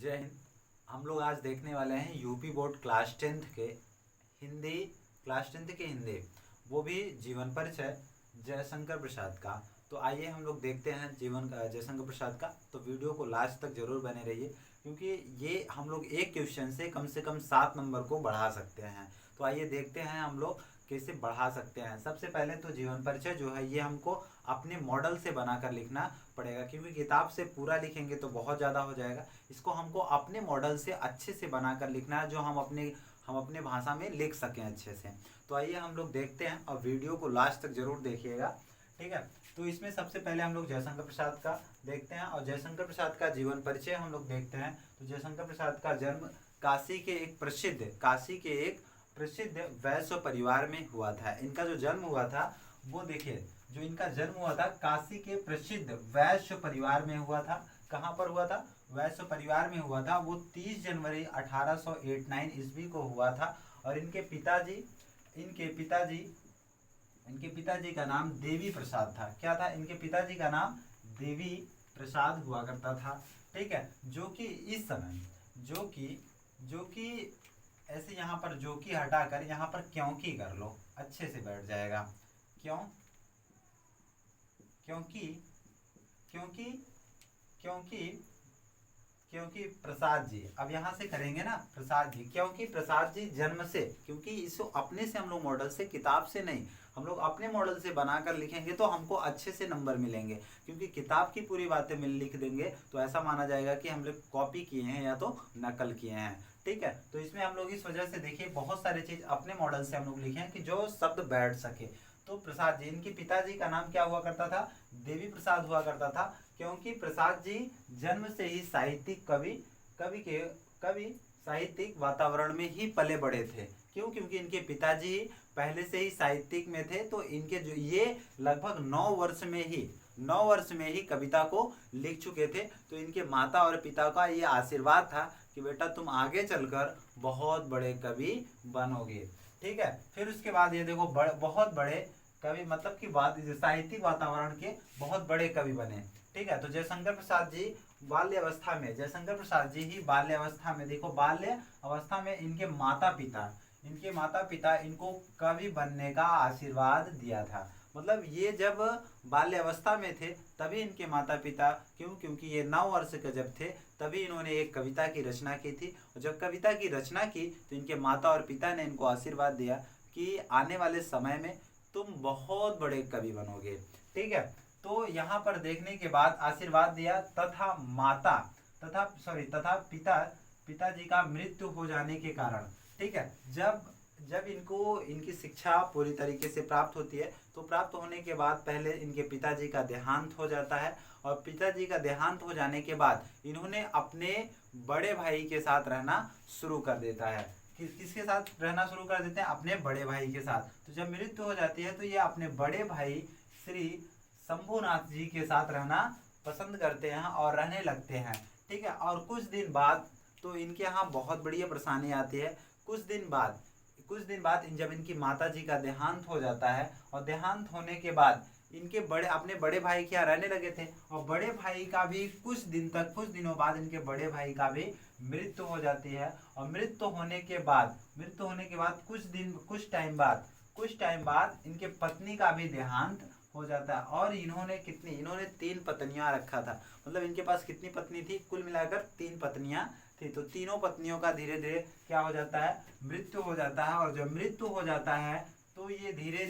जय हिंद। हम लोग आज देखने वाले हैं यूपी बोर्ड क्लास 10th के हिंदी, क्लास 10th के हिंदी, वो भी जीवन परिचय जयशंकर प्रसाद का। तो आइए हम लोग देखते हैं जयशंकर प्रसाद का। तो वीडियो को लास्ट तक जरूर बने रहिए, क्योंकि ये हम लोग एक क्वेश्चन से कम 7 नंबर को बढ़ा सकते हैं। तो आइए देखते हैं हम लोग कैसे बढ़ा सकते हैं। सबसे पहले तो जीवन परिचय जो है ये हमको अपने मॉडल से बनाकर लिखना पड़ेगा, क्योंकि किताब से पूरा लिखेंगे तो बहुत ज़्यादा हो जाएगा। इसको हमको अपने मॉडल से अच्छे से बनाकर लिखना है, जो हम अपने भाषा में लिख सकें अच्छे से। तो आइए हम लोग देखते हैं, और वीडियो को लास्ट तक जरूर देखिएगा, ठीक है। तो इसमें सबसे पहले हम लोग जयशंकर प्रसाद का देखते हैं, और जयशंकर प्रसाद का जीवन परिचय हम लोग देखते हैं। तो जयशंकर प्रसाद का जन्म काशी के एक प्रसिद्ध वैश्य परिवार में हुआ था। इनका जो जन्म हुआ था वो देखिए, जो इनका जन्म हुआ था काशी के प्रसिद्ध वैश्य परिवार में हुआ था। कहाँ पर हुआ था? वैश्य परिवार में हुआ था। वो 30 जनवरी 1889 ईस्वी को हुआ था। और इनके पिताजी का नाम देवी प्रसाद था। क्या था? इनके पिताजी का नाम देवी प्रसाद हुआ करता था, ठीक है। जो कि इस समय जो कि ऐसे यहाँ पर जो कि हटाकर यहाँ पर क्योंकि कर लो, अच्छे से बैठ जाएगा। क्योंकि प्रसाद जी, अब यहाँ से करेंगे ना प्रसाद जी, क्योंकि प्रसाद जी जन्म से, क्योंकि इसको अपने से हम लोग मॉडल से, किताब से नहीं, हम लोग अपने मॉडल से बनाकर लिखेंगे तो हमको अच्छे से नंबर मिलेंगे। क्योंकि किताब की पूरी बातें लिख देंगे तो ऐसा माना जाएगा कि हम लोग कॉपी किए हैं या तो नकल किए हैं, ठीक है। तो इसमें हम लोग इस वजह से देखिए बहुत सारे चीज अपने मॉडल से हम लोग लिखे हैं कि जो शब्द बैठ सके। तो प्रसाद जी, इनके पिताजी का नाम क्या हुआ करता था? देवी प्रसाद हुआ करता था। क्योंकि प्रसाद जी जन्म से ही साहित्यिक वातावरण में ही पले बड़े थे। क्यों? क्योंकि इनके पिताजी पहले से ही साहित्यिक में थे। तो इनके जो ये लगभग 9 वर्ष में ही कविता को लिख चुके थे। तो इनके माता और पिता का ये आशीर्वाद था कि बेटा तुम आगे चलकर बहुत बड़े कवि बनोगे, ठीक है। फिर उसके बाद ये देखो बहुत बड़े कवि, मतलब कि साहित्यिक वातावरण के बहुत बड़े कवि बने, ठीक है। तो जयशंकर प्रसाद जी बाल्यावस्था में देखो, बाल्य अवस्था में इनके माता पिता इनको कवि बनने का आशीर्वाद दिया था। मतलब ये जब बाल्यावस्था में थे तभी इनके माता पिता, क्योंकि ये 9 वर्ष के जब थे तभी इन्होंने एक कविता की रचना की थी। और जब कविता की रचना की तो इनके माता और पिता ने इनको आशीर्वाद दिया कि आने वाले समय में तुम बहुत बड़े कवि बनोगे, ठीक है। तो यहाँ पर देखने के बाद आशीर्वाद दिया, तथा पिताजी का मृत्यु हो जाने के कारण, ठीक है, जब इनको इनकी शिक्षा पूरी तरीके से प्राप्त होती है, तो प्राप्त होने के बाद पहले इनके पिताजी का देहांत हो जाता है। और पिताजी का देहांत हो जाने के बाद इन्होंने अपने बड़े भाई के साथ रहना शुरू कर देता है। किसके साथ रहना शुरू कर देते हैं? अपने बड़े भाई के साथ। तो जब मृत्यु हो जाती है तो ये अपने बड़े भाई श्री शंभुनाथ जी के साथ रहना पसंद करते हैं और रहने लगते हैं, ठीक है। और कुछ दिन बाद तो इनके यहाँ बहुत बढ़िया परेशानी आती है। कुछ दिन बाद जब इनकी माता जी का देहांत हो जाता है, और देहांत होने के बाद इनके अपने बड़े भाई क्या रहने लगे थे, और बड़े भाई का भी कुछ दिनों बाद इनके बड़े भाई का भी मृत्यु हो जाती है। और मृत्यु होने के बाद कुछ टाइम बाद इनके पत्नी का भी देहांत हो जाता है। और इन्होंने 3 पत्नियां रखा था। मतलब इनके पास कितनी पत्नी थी? कुल मिलाकर 3 पत्नियां थी। तो तीनों पत्नियों का धीरे धीरे क्या हो जाता है? मृत्यु हो जाता है। और जब मृत्यु हो जाता है तो ये धीरे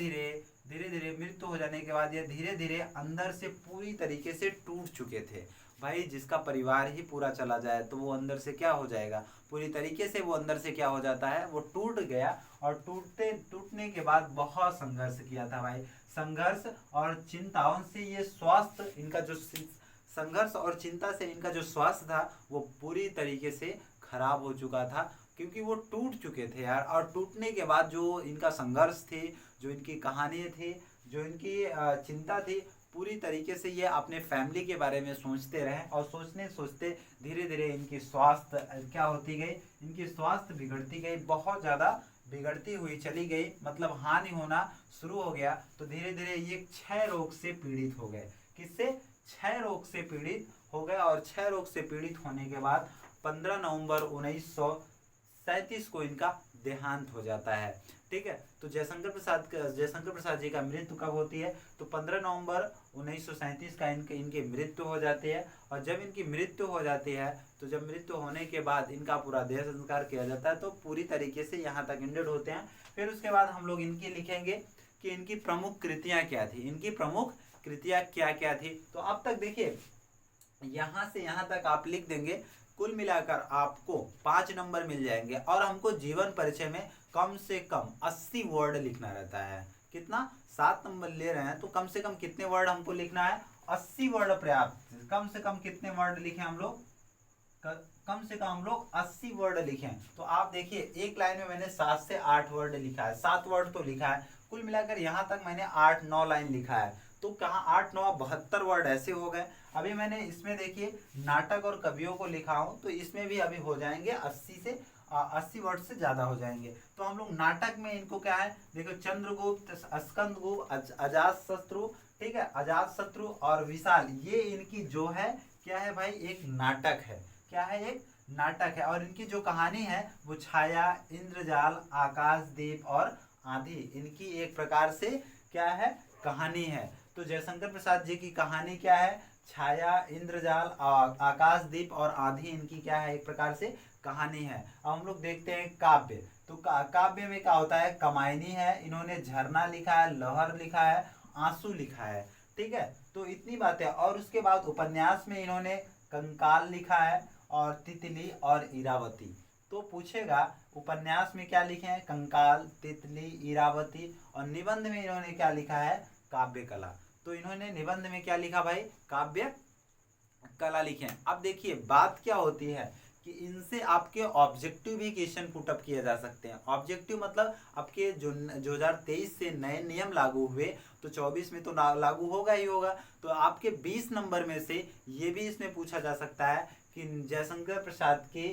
धीरे मृत्यु हो जाने के बाद ये धीरे धीरे अंदर से पूरी तरीके से टूट चुके थे। भाई, जिसका परिवार ही पूरा चला जाए तो वो अंदर से क्या हो जाएगा? पूरी तरीके से वो अंदर से क्या हो जाता है? वो टूट गया। और टूटने के बाद बहुत संघर्ष किया था भाई। संघर्ष और चिंताओं से ये स्वास्थ्य इनका जो संघर्ष और चिंता से इनका जो स्वास्थ्य था वो पूरी तरीके से खराब हो चुका था, क्योंकि वो टूट चुके थे यार। और टूटने के बाद जो इनका संघर्ष थी, जो इनकी कहानी थी, जो इनकी चिंता थी, पूरी तरीके से ये अपने फैमिली के बारे में सोचते रहे। और सोचते धीरे धीरे इनकी स्वास्थ्य क्या होती गई? इनकी स्वास्थ्य बिगड़ती गई, बहुत ज़्यादा बिगड़ती हुई चली गई, मतलब हानि होना शुरू हो गया। तो धीरे धीरे ये क्षय रोग से पीड़ित हो गए। किससे? क्षय रोग से पीड़ित हो गए। और क्षय रोग से पीड़ित होने के बाद 15 नवंबर 1937 को इनका देहांत हो जाता है। ठीक है, तो जयशंकर प्रसाद जी का मृत्यु कब होती है? तो 15 नवंबर 1937 का इनकी मृत्यु हो जाती है। और जब इनकी मृत्यु हो जाती है तो जब मृत्यु होने के बाद इनका पूरा देह संस्कार किया जाता है, तो पूरी तरीके से यहाँ तक एंडेड होते हैं। फिर उसके बाद हम लोग इनकी लिखेंगे कि इनकी प्रमुख कृतियां क्या थी, इनकी प्रमुख कृतियां क्या क्या थी। तो अब तक देखिए यहाँ से यहाँ तक आप लिख देंगे, कुल मिलाकर आपको 5 नंबर मिल जाएंगे। और हमको जीवन परिचय में कम से कम 80 वर्ड लिखना रहता है। कितना? 7 नंबर ले रहे हैं तो कम से कम कितने वर्ड हमको लिखना है? 80 वर्ड पर्याप्त। कम से कम कितने वर्ड लिखे हम लोग? कम से कम हम लोग 80 वर्ड लिखें। तो आप देखिए एक लाइन में मैंने 7 से 8 वर्ड लिखा है, 7 वर्ड तो लिखा है। कुल मिलाकर यहाँ तक मैंने 8-9 लाइन लिखा है। तो कहाँ 8-9 72 वर्ड ऐसे हो गए। अभी मैंने इसमें देखिए नाटक और कवियों को लिखा हूँ, तो इसमें भी अभी हो जाएंगे 80 वर्ड से ज्यादा हो जाएंगे। तो हम लोग नाटक में इनको क्या है, देखो चंद्रगुप्त, स्कंदगुप्त, अजातशत्रु, ठीक है, अजातशत्रु और विशाल, ये इनकी जो है क्या है भाई, एक नाटक है। क्या है? एक नाटक है। और इनकी जो कहानी है वो छाया, इंद्रजाल, आकाशदीप और आंधी, इनकी एक प्रकार से क्या है, कहानी है। तो जयशंकर प्रसाद जी की कहानी क्या है? छाया, इंद्रजाल, आकाशदीप और आंधी, इनकी क्या है, एक प्रकार से कहानी है। अब हम लोग देखते हैं काव्य। तो काव्य में क्या होता है? कमायनी है, इन्होंने झरना लिखा है, लहर लिखा है, आंसू लिखा है। ठीक है, तो इतनी बातें। और उसके बाद उपन्यास में इन्होंने कंकाल लिखा है और तितली और इरावती। तो पूछेगा उपन्यास में क्या लिखे हैं? कंकाल, तितली, इरावती। और निबंध में इन्होंने क्या लिखा है? काव्य कला। तो इन्होंने निबंध में क्या लिखा भाई? काव्य कला लिखे हैं। अब देखिए बात क्या होती है कि इनसे आपके ऑब्जेक्टिव भी क्वेश्चन पुटअप किए जा सकते हैं। ऑब्जेक्टिव मतलब आपके जो 2023 से नए नियम लागू हुए, तो 24 में तो लागू होगा ही होगा। तो आपके 20 नंबर में से ये भी इसमें पूछा जा सकता है कि जयशंकर प्रसाद की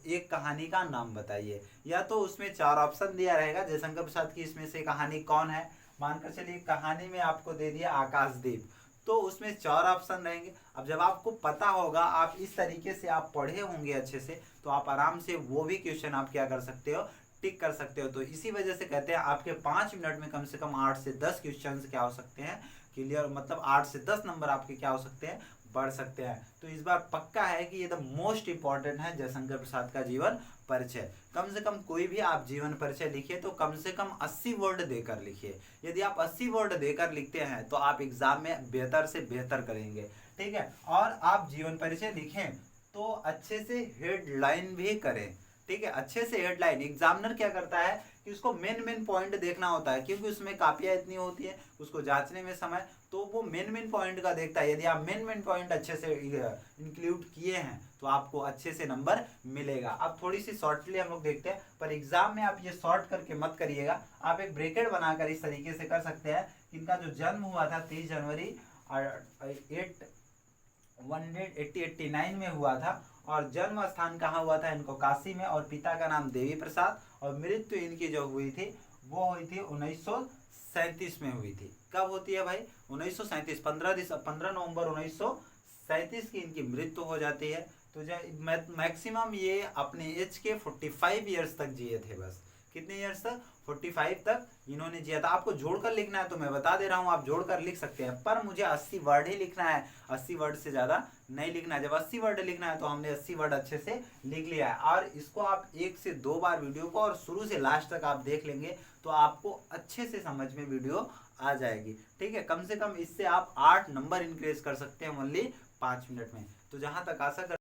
एक कहानी का नाम बताइए। या तो उसमें 4 ऑप्शन दिया रहेगा, जयशंकर प्रसाद की इसमें से कहानी कौन है। मानकर चलिए कहानी में आपको दे दिया आकाशदीप, तो उसमें 4 ऑप्शन रहेंगे। अब जब आपको पता होगा, आप इस तरीके से आप पढ़े होंगे अच्छे से, तो आप आराम से वो भी क्वेश्चन आप क्या कर सकते हो, टिक कर सकते हो। तो इसी वजह से कहते हैं आपके 5 मिनट में कम से कम 8 से 10 क्वेश्चन क्या हो सकते हैं, क्लियर, मतलब 8 से 10 नंबर आपके क्या हो सकते हैं, बढ़ सकते हैं। तो इस बार पक्का है कि ये द मोस्ट इंपॉर्टेंट है जयशंकर प्रसाद का जीवन परिचय। कम से कम कोई भी आप जीवन परिचय लिखिए तो कम से कम 80 वर्ड देकर लिखिए। यदि आप 80 वर्ड देकर लिखते हैं तो आप एग्जाम में बेहतर से बेहतर करेंगे। ठीक है, और आप जीवन परिचय लिखें तो अच्छे से हेडलाइन भी करें। ठीक है, अच्छे से हेडलाइन। एग्जामिनर क्या करता है कि उसको मेन पॉइंट देखना होता है, क्योंकि उसमें कापियां इतनी होती है, उसको जांचने में समय, तो वो मेन पॉइंट का देखता है। यदि आप मेन पॉइंट अच्छे से इंक्लूड किए हैं तो आपको अच्छे से नंबर मिलेगा। अब थोड़ी सी शॉर्टली हम लोग देखते हैं, पर एग्जाम में आप ये शॉर्ट करके मत करिएगा। आप एक ब्रैकेट बनाकर इस तरीके से कर सकते हैं। इनका जो जन्म हुआ था 30 जनवरी 1889 में हुआ था, और जन्म स्थान कहाँ हुआ था इनको? काशी में। और पिता का नाम देवी प्रसाद, और मृत्यु इनकी जो हुई थी वो हुई थी 1937 में हुई थी। कब होती है भाई? 1937, 15 नवंबर 1937 की इनकी मृत्यु हो जाती है। तो मैक्सिमम ये अपने एज के 45 ईयर्स तक जिए थे। बस कितने ईयर्स तक? 45 तक इन्होंने जिया था। आपको जोड़कर लिखना है तो मैं बता दे रहा हूँ, आप जोड़कर लिख सकते हैं, पर मुझे 80 वर्ड ही लिखना है, 80 वर्ड से ज्यादा नहीं लिखना है। जब 80 वर्ड लिखना है तो हमने 80 वर्ड अच्छे से लिख लिया है। और इसको आप 1 से 2 बार वीडियो को और शुरू से लास्ट तक आप देख लेंगे तो आपको अच्छे से समझ में वीडियो आ जाएगी। ठीक है, कम से कम इससे आप 8 नंबर इंक्रीज कर सकते हैं ओनली 5 मिनट में। तो जहां तक आशा